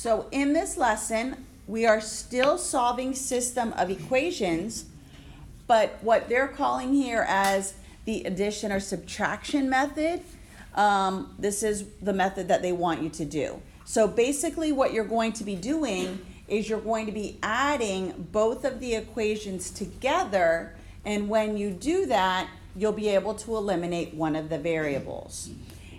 So in this lesson, we are still solving system of equations, but what they're calling here as the addition or subtraction method, this is the method that they want you to do. So basically what you're going to be doing is you're going to be adding both of the equations together, and when you do that, you'll be able to eliminate one of the variables.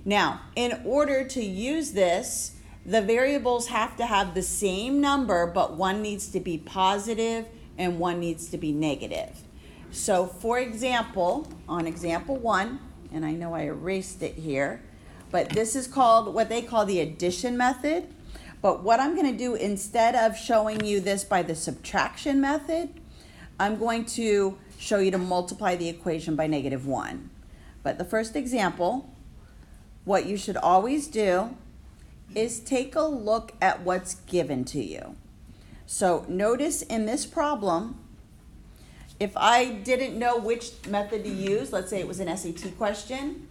Now, in order to use this, the variables have to have the same number, but one needs to be positive and one needs to be negative. So for example, on example 1, and I know I erased it here, but this is called what they call the addition method. But what I'm going to do, instead of showing you this by the subtraction method, I'm going to show you to multiply the equation by -1. But the first example, what you should always do is take a look at what's given to you. So notice in this problem, if I didn't know which method to use, let's say it was an SAT question,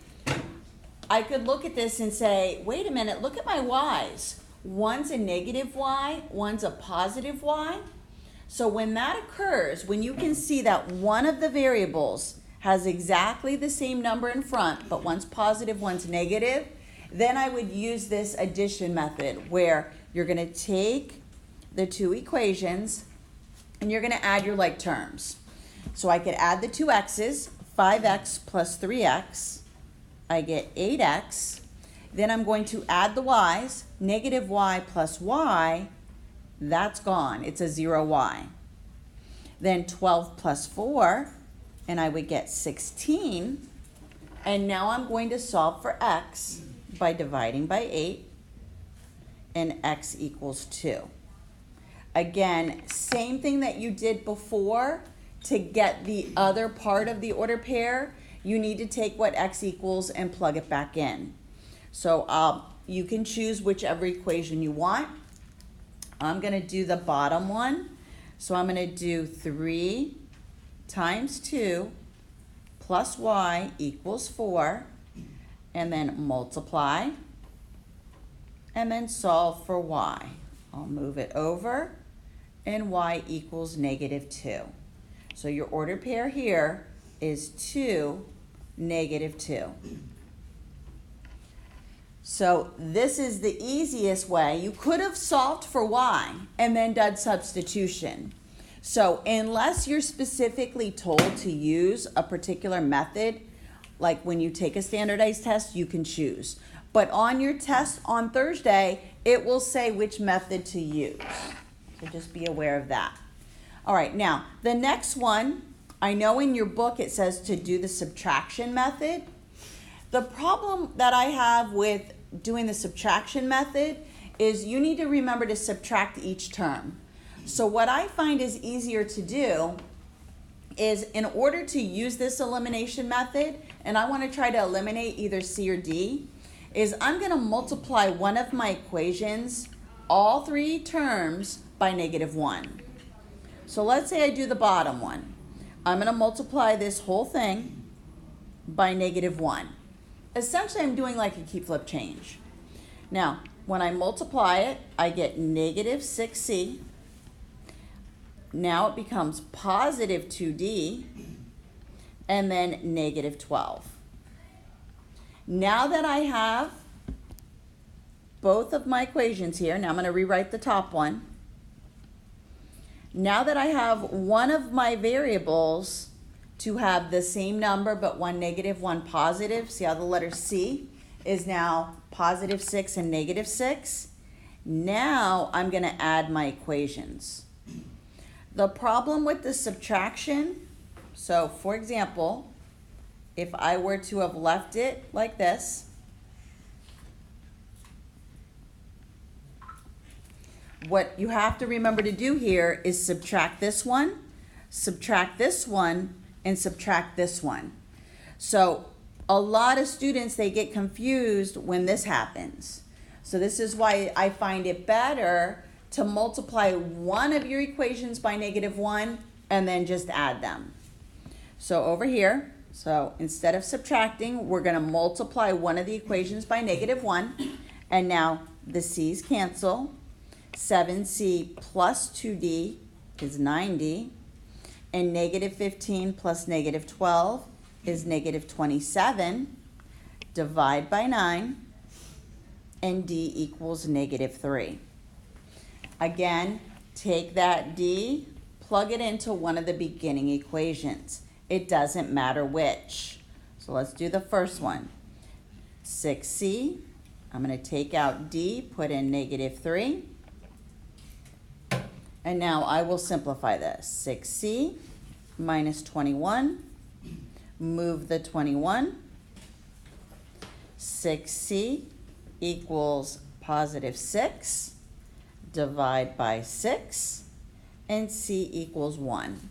I could look at this and say, wait a minute, look at my y's. One's a negative y, one's a positive y. So when that occurs, when you can see that one of the variables has exactly the same number in front, but one's positive, one's negative, then I would use this addition method where you're going to take the two equations and you're going to add your like terms. So I could add the two x's, 5x plus 3x, I get 8x. Then I'm going to add the y's, negative y plus y, that's gone, it's a 0y. Then 12 plus 4, and I would get 16. And now I'm going to solve for x by dividing by 8, and x equals 2. Again, same thing that you did before. To get the other part of the order pair, you need to take what x equals and plug it back in. So you can choose whichever equation you want. I'm going to do the bottom one. So I'm going to do 3 times 2 plus y equals 4, and then multiply, and then solve for y. I'll move it over, and y equals -2. So your order pair here is 2, -2. So this is the easiest way. You could have solved for y and then done substitution. So unless you're specifically told to use a particular method, like when you take a standardized test, you can choose. But on your test on Thursday, it will say which method to use. So just be aware of that. All right, now the next one, I know in your book it says to do the subtraction method. The problem that I have with doing the subtraction method is you need to remember to subtract each term. So what I find is easier to do is, in order to use this elimination method, and I want to try to eliminate either C or D, is I'm going to multiply one of my equations, all three terms, by -1. So let's say I do the bottom one. I'm going to multiply this whole thing by -1. Essentially, I'm doing like a key flip change. Now, when I multiply it, I get -6c. Now it becomes positive 2d, and then -12. Now that I have both of my equations here, now I'm going to rewrite the top one. Now that I have one of my variables to have the same number but one negative, one positive, see how the letter C is now +6 and -6? Now I'm going to add my equations. The problem with the subtraction, so for example, if I were to have left it like this, what you have to remember to do here is subtract this one, and subtract this one. So a lot of students, they get confused when this happens. So this is why I find it better to multiply one of your equations by -1 and then just add them. So over here, so instead of subtracting, we're going to multiply one of the equations by -1, and now the c's cancel. 7c plus 2d is 9d, and negative 15 plus negative 12 is negative 27. Divide by 9, and d equals negative 3. Again, take that d, plug it into one of the beginning equations. It doesn't matter which. So let's do the first one. 6c, I'm going to take out d, put in negative 3. And now I will simplify this. 6c minus 21, move the 21. 6c equals positive 6, divide by 6, and c equals 1.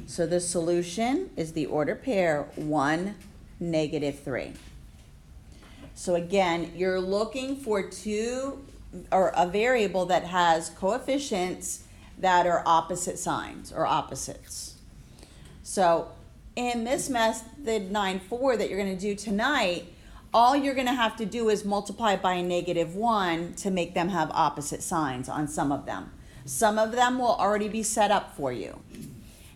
So the solution is the order pair 1, negative 3. So again, you're looking for a variable that has coefficients that are opposite signs or opposites. So in this method 9-4 that you're going to do tonight, all you're going to have to do is multiply by a negative 1 to make them have opposite signs on some of them. Some of them will already be set up for you.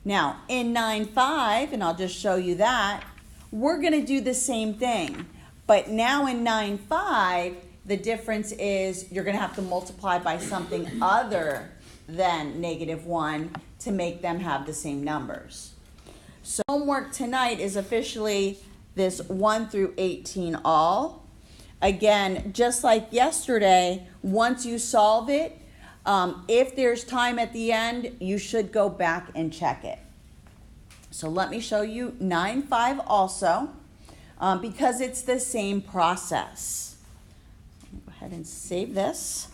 Now, in 9-5, and I'll just show you that, we're going to do the same thing. But now in 9-5, the difference is you're going to have to multiply by something other than negative 1 to make them have the same numbers. So homework tonight is officially this 1 through 18 all. Again, just like yesterday, once you solve it, if there's time at the end, you should go back and check it. So let me show you 9-5 also, because it's the same process. Go ahead and save this.